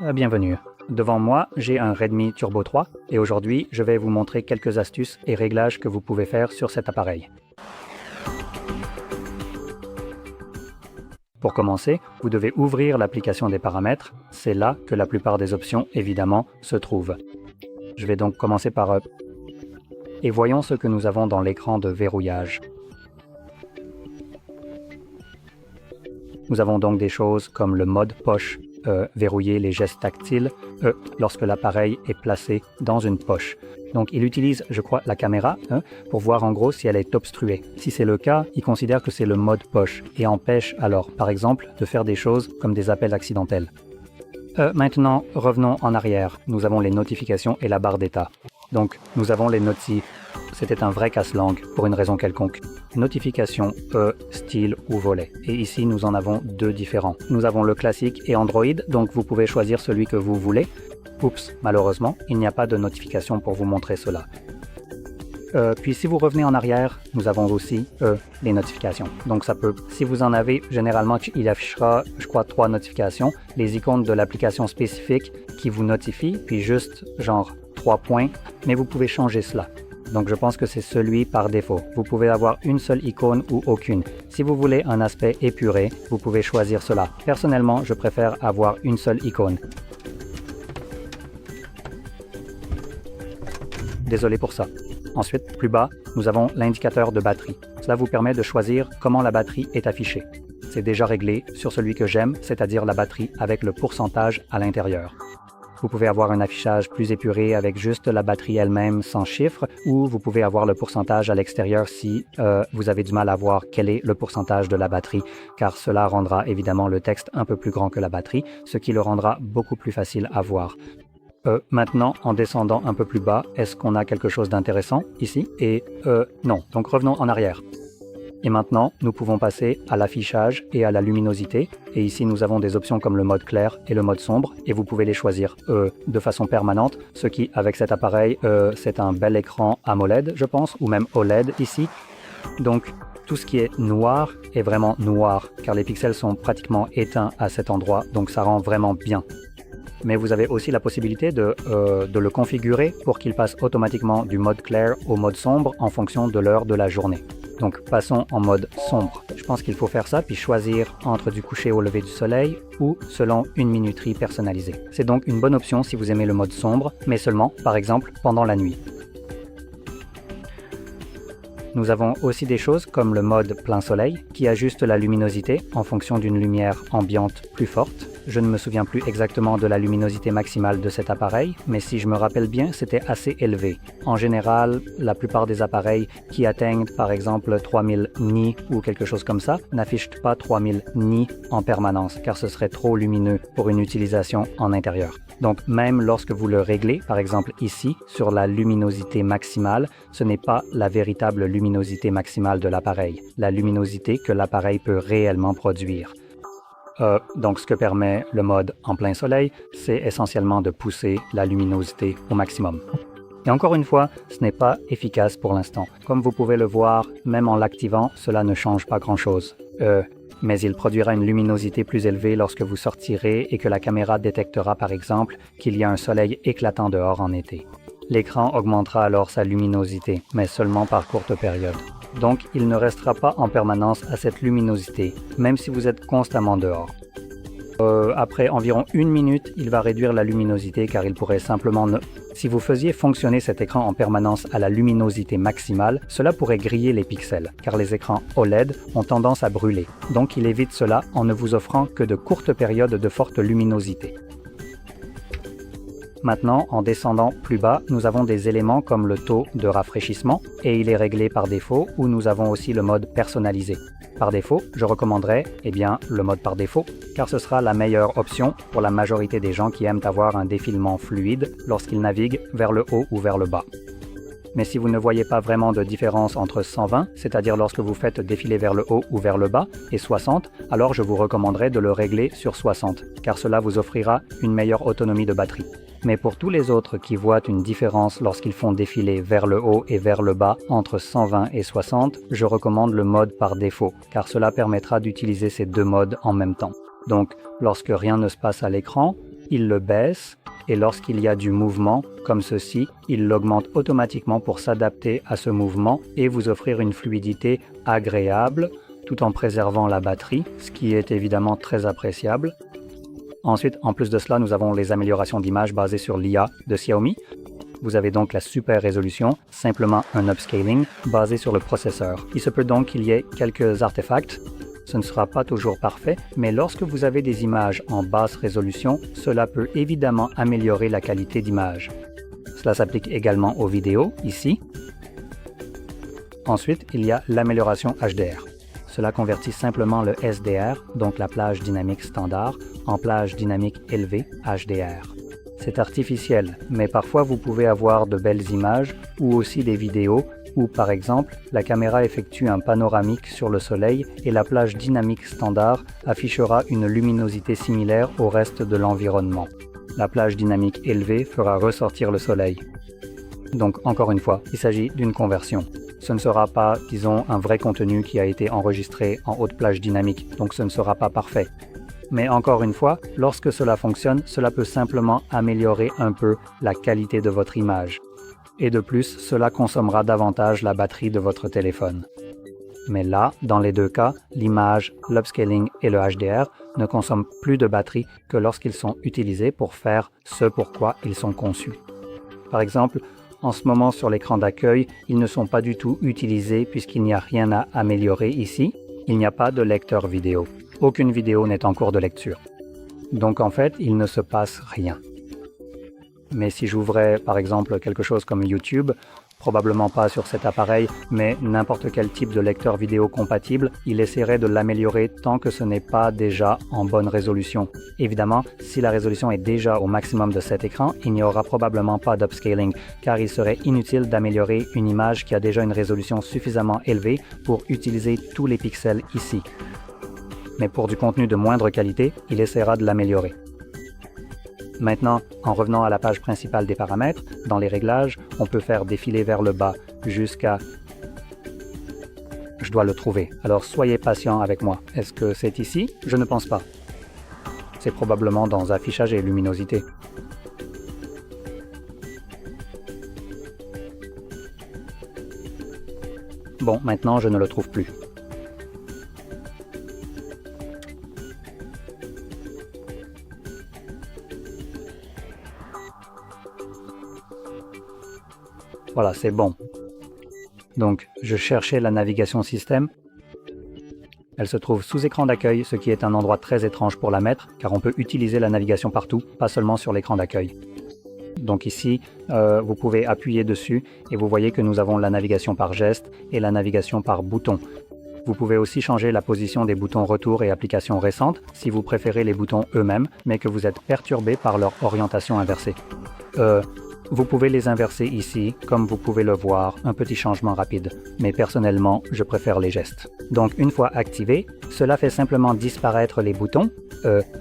Bienvenue. Devant moi, j'ai un Redmi Turbo 3 et aujourd'hui, je vais vous montrer quelques astuces et réglages que vous pouvez faire sur cet appareil. Pour commencer, vous devez ouvrir l'application des paramètres. C'est là que la plupart des options, évidemment, se trouvent. Je vais donc commencer par et voyons ce que nous avons dans l'écran de verrouillage. Nous avons donc des choses comme le mode poche, verrouiller les gestes tactiles lorsque l'appareil est placé dans une poche. Donc il utilise, je crois, la caméra pour voir en gros si elle est obstruée. Si c'est le cas, il considère que c'est le mode poche et empêche alors, par exemple, de faire des choses comme des appels accidentels. Maintenant, revenons en arrière. Nous avons les notifications et la barre d'état. Donc, nous avons les notifs. C'était un vrai casse-langue pour une raison quelconque. Notification, style ou volet. Et ici, nous en avons deux différents. Nous avons le classique et Android, donc vous pouvez choisir celui que vous voulez. Oups, malheureusement, il n'y a pas de notification pour vous montrer cela. Puis si vous revenez en arrière, nous avons aussi les notifications. Donc ça peut, si vous en avez, généralement il affichera, je crois, 3 notifications, les icônes de l'application spécifique qui vous notifient, puis juste genre 3 points, mais vous pouvez changer cela. Donc je pense que c'est celui par défaut. Vous pouvez avoir une seule icône ou aucune. Si vous voulez un aspect épuré, vous pouvez choisir cela. Personnellement, je préfère avoir une seule icône. Désolé pour ça. Ensuite, plus bas, nous avons l'indicateur de batterie. Cela vous permet de choisir comment la batterie est affichée. C'est déjà réglé sur celui que j'aime, c'est-à-dire la batterie avec le pourcentage à l'intérieur. Vous pouvez avoir un affichage plus épuré avec juste la batterie elle-même sans chiffre, ou vous pouvez avoir le pourcentage à l'extérieur si vous avez du mal à voir quel est le pourcentage de la batterie, car cela rendra évidemment le texte un peu plus grand que la batterie, ce qui le rendra beaucoup plus facile à voir. Maintenant, en descendant un peu plus bas, est-ce qu'on a quelque chose d'intéressant ici? Et non, donc revenons en arrière. Et maintenant, nous pouvons passer à l'affichage et à la luminosité. Et ici, nous avons des options comme le mode clair et le mode sombre, et vous pouvez les choisir de façon permanente, ce qui, avec cet appareil, c'est un bel écran AMOLED, je pense, ou même OLED ici. Donc, tout ce qui est noir est vraiment noir, car les pixels sont pratiquement éteints à cet endroit, donc ça rend vraiment bien. Mais vous avez aussi la possibilité de le configurer pour qu'il passe automatiquement du mode clair au mode sombre en fonction de l'heure de la journée. Donc passons en mode sombre. Je pense qu'il faut faire ça puis choisir entre du coucher au lever du soleil ou selon une minuterie personnalisée. C'est donc une bonne option si vous aimez le mode sombre, mais seulement, par exemple, pendant la nuit. Nous avons aussi des choses comme le mode plein soleil qui ajuste la luminosité en fonction d'une lumière ambiante plus forte. Je ne me souviens plus exactement de la luminosité maximale de cet appareil, mais si je me rappelle bien, c'était assez élevé. En général, la plupart des appareils qui atteignent par exemple 3000 nits ou quelque chose comme ça n'affichent pas 3000 nits en permanence, car ce serait trop lumineux pour une utilisation en intérieur. Donc même lorsque vous le réglez, par exemple ici, sur la luminosité maximale, ce n'est pas la véritable luminosité maximale de l'appareil, la luminosité que l'appareil peut réellement produire. Donc ce que permet le mode en plein soleil, c'est essentiellement de pousser la luminosité au maximum. Et encore une fois, ce n'est pas efficace pour l'instant. Comme vous pouvez le voir, même en l'activant, cela ne change pas grand-chose. Mais il produira une luminosité plus élevée lorsque vous sortirez et que la caméra détectera par exemple qu'il y a un soleil éclatant dehors en été. L'écran augmentera alors sa luminosité, mais seulement par courte période. Donc, il ne restera pas en permanence à cette luminosité, même si vous êtes constamment dehors. Après environ 1 minute, il va réduire la luminosité car il pourrait simplement ne... Si vous faisiez fonctionner cet écran en permanence à la luminosité maximale, cela pourrait griller les pixels, car les écrans OLED ont tendance à brûler. Donc, il évite cela en ne vous offrant que de courtes périodes de forte luminosité. Maintenant, en descendant plus bas, nous avons des éléments comme le taux de rafraîchissement et il est réglé par défaut ou nous avons aussi le mode personnalisé. Par défaut, je recommanderais le mode par défaut car ce sera la meilleure option pour la majorité des gens qui aiment avoir un défilement fluide lorsqu'ils naviguent vers le haut ou vers le bas. Mais si vous ne voyez pas vraiment de différence entre 120, c'est-à-dire lorsque vous faites défiler vers le haut ou vers le bas, et 60, alors je vous recommanderais de le régler sur 60, car cela vous offrira une meilleure autonomie de batterie. Mais pour tous les autres qui voient une différence lorsqu'ils font défiler vers le haut et vers le bas entre 120 et 60, je recommande le mode par défaut, car cela permettra d'utiliser ces deux modes en même temps. Donc, lorsque rien ne se passe à l'écran, il le baisse et lorsqu'il y a du mouvement, comme ceci, il l'augmente automatiquement pour s'adapter à ce mouvement et vous offrir une fluidité agréable tout en préservant la batterie, ce qui est évidemment très appréciable. Ensuite, en plus de cela, nous avons les améliorations d'image basées sur l'IA de Xiaomi. Vous avez donc la super résolution, simplement un upscaling basé sur le processeur. Il se peut donc qu'il y ait quelques artefacts. Ce ne sera pas toujours parfait, mais lorsque vous avez des images en basse résolution, cela peut évidemment améliorer la qualité d'image. Cela s'applique également aux vidéos, ici. Ensuite, il y a l'amélioration HDR. Cela convertit simplement le SDR, donc la plage dynamique standard, en plage dynamique élevée HDR. C'est artificiel, mais parfois vous pouvez avoir de belles images ou aussi des vidéos où, par exemple, la caméra effectue un panoramique sur le soleil et la plage dynamique standard affichera une luminosité similaire au reste de l'environnement. La plage dynamique élevée fera ressortir le soleil. Donc, encore une fois, il s'agit d'une conversion. Ce ne sera pas, disons, un vrai contenu qui a été enregistré en haute plage dynamique, donc ce ne sera pas parfait. Mais encore une fois, lorsque cela fonctionne, cela peut simplement améliorer un peu la qualité de votre image. Et de plus, cela consommera davantage la batterie de votre téléphone. Mais là, dans les deux cas, l'image, l'upscaling et le HDR ne consomment plus de batterie que lorsqu'ils sont utilisés pour faire ce pourquoi ils sont conçus. Par exemple, en ce moment sur l'écran d'accueil, ils ne sont pas du tout utilisés puisqu'il n'y a rien à améliorer ici. Il n'y a pas de lecteur vidéo. Aucune vidéo n'est en cours de lecture. Donc en fait, il ne se passe rien. Mais si j'ouvrais par exemple quelque chose comme YouTube, probablement pas sur cet appareil, mais n'importe quel type de lecteur vidéo compatible, il essaierait de l'améliorer tant que ce n'est pas déjà en bonne résolution. Évidemment, si la résolution est déjà au maximum de cet écran, il n'y aura probablement pas d'upscaling, car il serait inutile d'améliorer une image qui a déjà une résolution suffisamment élevée pour utiliser tous les pixels ici. Mais pour du contenu de moindre qualité, il essaiera de l'améliorer. Maintenant, en revenant à la page principale des paramètres, dans les réglages, on peut faire défiler vers le bas jusqu'à... Je dois le trouver, alors soyez patient avec moi. Est-ce que c'est ici? Je ne pense pas. C'est probablement dans Affichage et Luminosité. Bon, maintenant je ne le trouve plus. Voilà, c'est bon. Donc, je cherchais la navigation système. Elle se trouve sous écran d'accueil, ce qui est un endroit très étrange pour la mettre, car on peut utiliser la navigation partout, pas seulement sur l'écran d'accueil. Donc ici, vous pouvez appuyer dessus et vous voyez que nous avons la navigation par geste et la navigation par bouton. Vous pouvez aussi changer la position des boutons retour et applications récentes si vous préférez les boutons eux-mêmes, mais que vous êtes perturbé par leur orientation inversée. Vous pouvez les inverser ici, comme vous pouvez le voir, un petit changement rapide. Mais personnellement, je préfère les gestes. Donc une fois activé, cela fait simplement disparaître les boutons,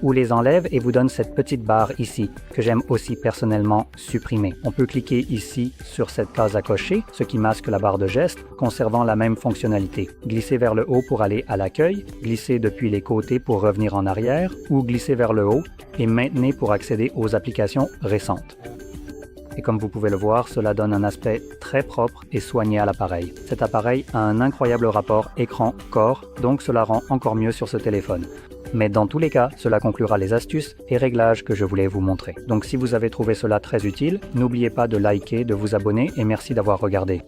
ou les enlève et vous donne cette petite barre ici, que j'aime aussi personnellement supprimer. On peut cliquer ici sur cette case à cocher, ce qui masque la barre de geste, conservant la même fonctionnalité. Glisser vers le haut pour aller à l'accueil, glisser depuis les côtés pour revenir en arrière, ou glisser vers le haut et maintenez pour accéder aux applications récentes. Et comme vous pouvez le voir, cela donne un aspect très propre et soigné à l'appareil. Cet appareil a un incroyable rapport écran-corps, donc cela rend encore mieux sur ce téléphone. Mais dans tous les cas, cela conclura les astuces et réglages que je voulais vous montrer. Donc si vous avez trouvé cela très utile, n'oubliez pas de liker, de vous abonner et merci d'avoir regardé.